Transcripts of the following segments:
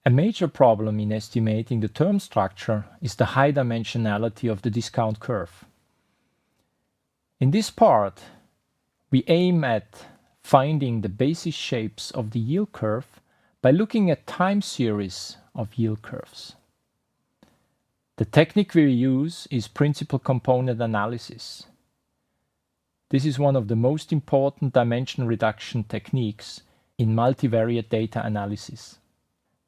A major problem in estimating the term structure is the high dimensionality of the discount curve. In this part, we aim at finding the basis shapes of the yield curve by looking at time series of yield curves. The technique we use is principal component analysis. This is one of the most important dimension reduction techniques in multivariate data analysis.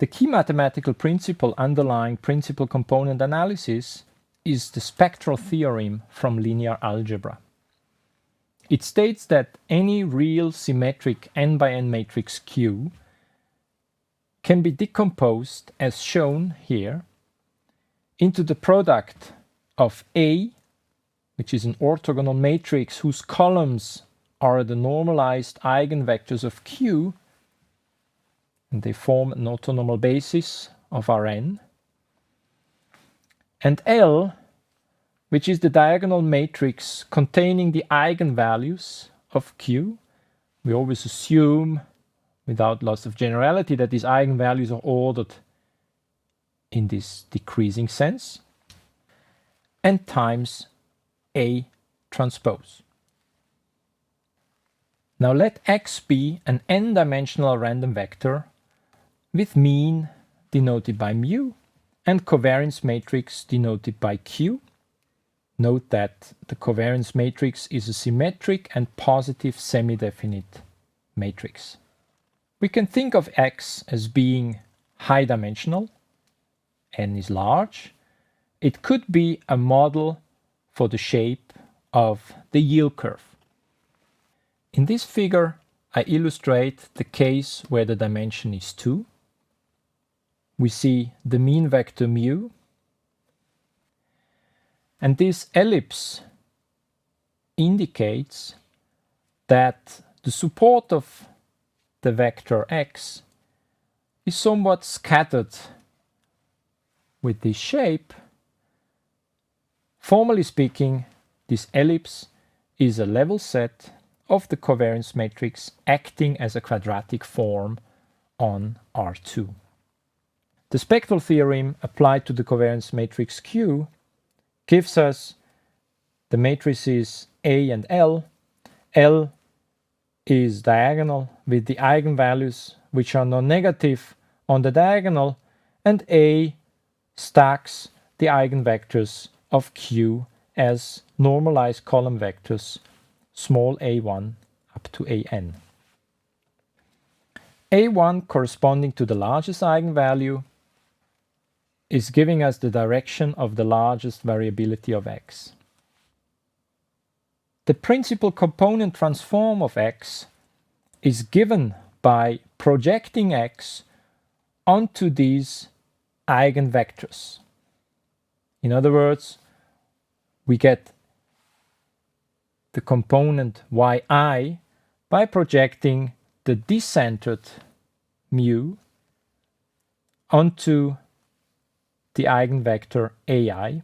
The key mathematical principle underlying principal component analysis is the spectral theorem from linear algebra. It states that any real symmetric n by n matrix Q can be decomposed, as shown here, into the product of A, which is an orthogonal matrix whose columns are the normalized eigenvectors of Q, and they form an orthonormal basis of Rn, and L, which is the diagonal matrix containing the eigenvalues of Q. We always assume, without loss of generality, that these eigenvalues are ordered in this decreasing sense, and times A transpose. Now let X be an n-dimensional random vector with mean denoted by mu and covariance matrix denoted by Q. Note that the covariance matrix is a symmetric and positive semi-definite matrix. We can think of X as being high dimensional, n is large. It could be a model for the shape of the yield curve. In this figure, I illustrate the case where the dimension is 2. We see the mean vector mu, and this ellipse indicates that the support of the vector x is somewhat scattered with this shape. Formally speaking, this ellipse is a level set of the covariance matrix acting as a quadratic form on R2. The spectral theorem applied to the covariance matrix Q gives us the matrices A and L. L is diagonal with the eigenvalues which are non-negative on the diagonal, and A stacks the eigenvectors of Q as normalized column vectors small a1 up to an. a1 corresponding to the largest eigenvalue is giving us the direction of the largest variability of x. The principal component transform of x is given by projecting x onto these eigenvectors. In other words, we get the component yi by projecting the decentered mu onto the eigenvector ai.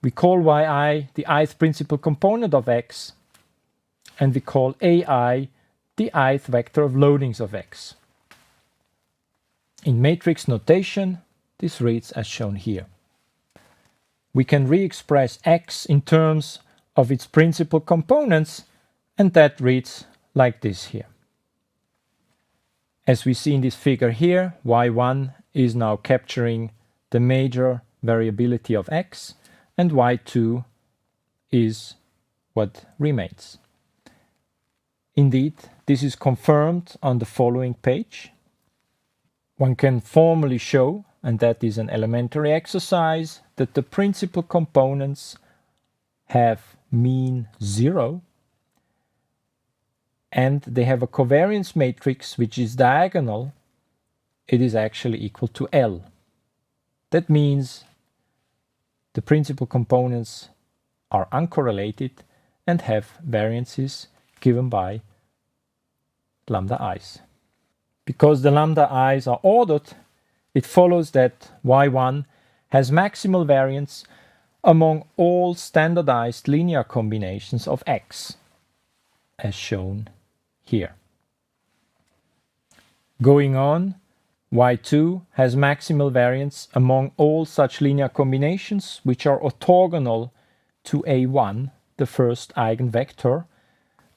We call yi the ith principal component of x, and we call ai the ith vector of loadings of x. In matrix notation, this reads as shown here. We can re-express x in terms of its principal components, and that reads like this here. As we see in this figure here, y1 is now capturing the major variability of x, and y2 is what remains. Indeed, this is confirmed on the following page. One can formally show, and that is an elementary exercise, that the principal components have mean 0, and they have a covariance matrix which is diagonal. It is actually equal to L. That means the principal components are uncorrelated and have variances given by lambda i's. Because the lambda i's are ordered, it follows that y1 has maximal variance among all standardized linear combinations of x, as shown here. Going on, Y2 has maximal variance among all such linear combinations which are orthogonal to A1, the first eigenvector,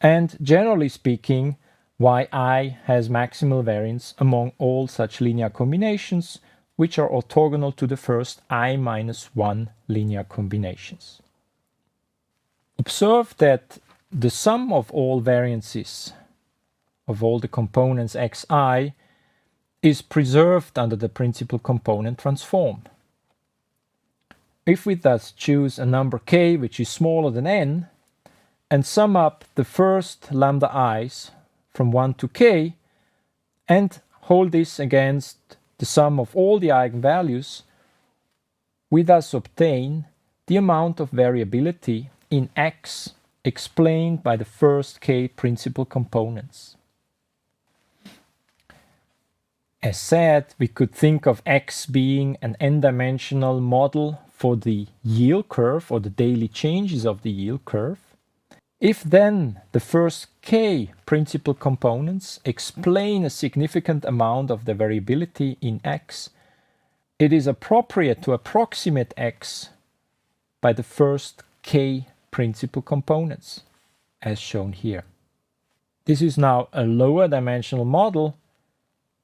and generally speaking, Yi has maximal variance among all such linear combinations which are orthogonal to the first I-1 linear combinations. Observe that the sum of all variances of all the components xi is preserved under the principal component transform. If we thus choose a number k which is smaller than n and sum up the first lambda i's from 1 to k and hold this against the sum of all the eigenvalues, we thus obtain the amount of variability in x explained by the first k principal components. As said, we could think of x being an n-dimensional model for the yield curve or the daily changes of the yield curve. If then the first k principal components explain a significant amount of the variability in x, it is appropriate to approximate x by the first k principal components, as shown here. This is now a lower dimensional model,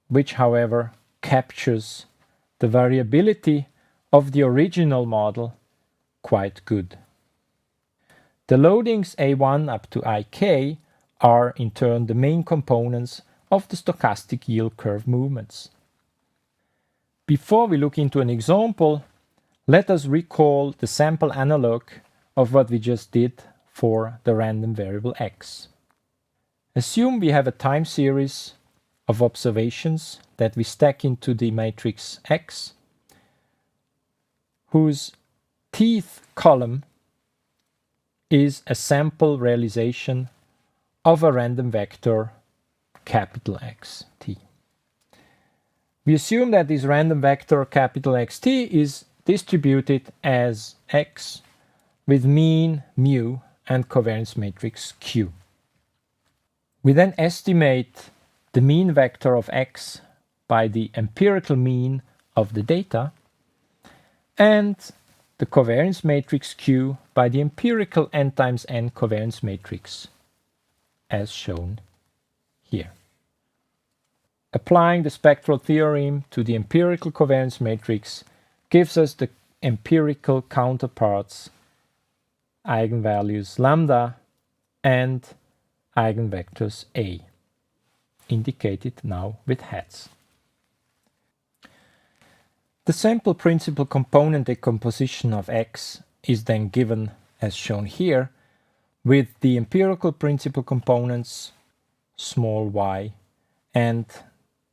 which however captures the variability of the original model quite good. The loadings A1 up to Ik are in turn the main components of the stochastic yield curve movements. Before we look into an example, let us recall the sample analog of what we just did for the random variable x. Assume we have a time series of observations that we stack into the matrix X, whose tth column is a sample realization of a random vector capital X t. We assume that this random vector capital X t is distributed as X with mean mu and covariance matrix Q. We then estimate the mean vector of x by the empirical mean of the data and the covariance matrix Q by the empirical n times n covariance matrix, as shown here. Applying the spectral theorem to the empirical covariance matrix gives us the empirical counterparts, eigenvalues lambda and eigenvectors A, indicated now with hats. The sample principal component decomposition of x is then given as shown here, with the empirical principal components small y and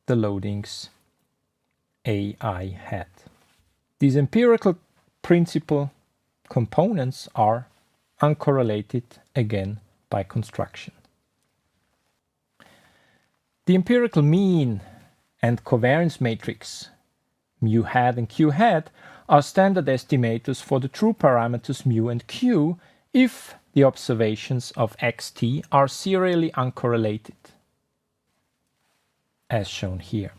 the loadings ai hat. These empirical principal components are uncorrelated again by construction. The empirical mean and covariance matrix mu hat and q hat are standard estimators for the true parameters mu and q if the observations of xt are serially uncorrelated, as shown here.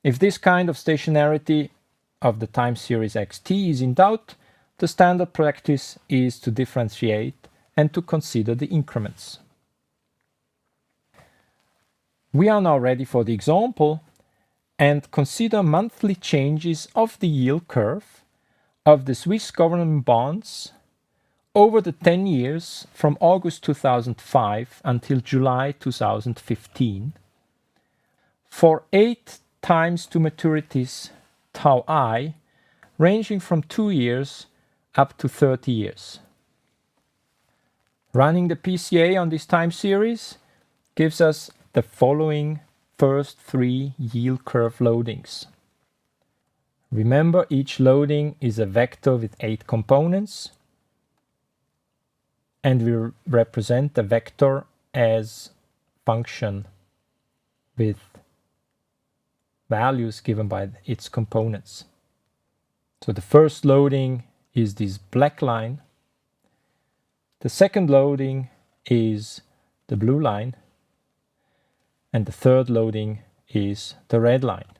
If this kind of stationarity of the time series xt is in doubt, the standard practice is to differentiate and to consider the increments. We are now ready for the example and consider monthly changes of the yield curve of the Swiss government bonds over the 10 years from August 2005 until July 2015 for 8 times to maturities tau I ranging from 2 years up to 30 years. Running the PCA on this time series gives us the following first 3 yield curve loadings. Remember, each loading is a vector with 8 components, and we represent the vector as function with values given by its components. So the first loading is this black line, the second loading is the blue line, and the third loading is the red line.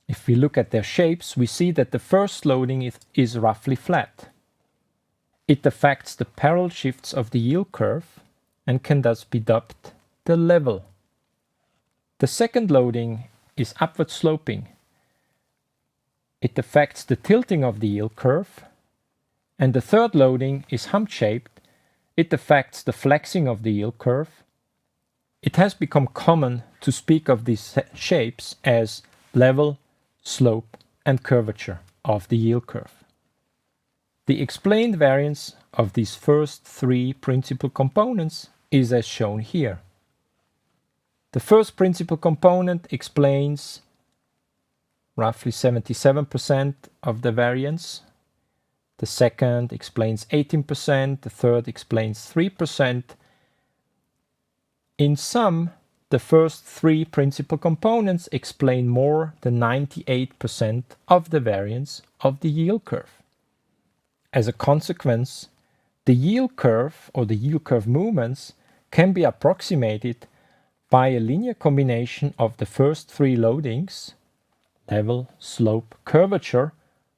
If we look at their shapes, we see that the first loading is roughly flat. It affects the parallel shifts of the yield curve and can thus be dubbed the level. The second loading is upward sloping. It affects the tilting of the yield curve. And the third loading is hump-shaped. It affects the flexing of the yield curve. It has become common to speak of these shapes as level, slope, and curvature of the yield curve. The explained variance of these first three principal components is as shown here. The first principal component explains roughly 77% of the variance. The second explains 18%, the third explains 3%. In sum, the first three principal components explain more than 98% of the variance of the yield curve. As a consequence, the yield curve or the yield curve movements can be approximated by a linear combination of the first three loadings, level, slope, curvature,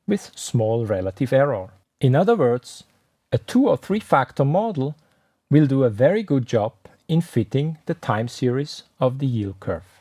with small relative error. In other words, a 2 or 3 factor model will do a very good job in fitting the time series of the yield curve.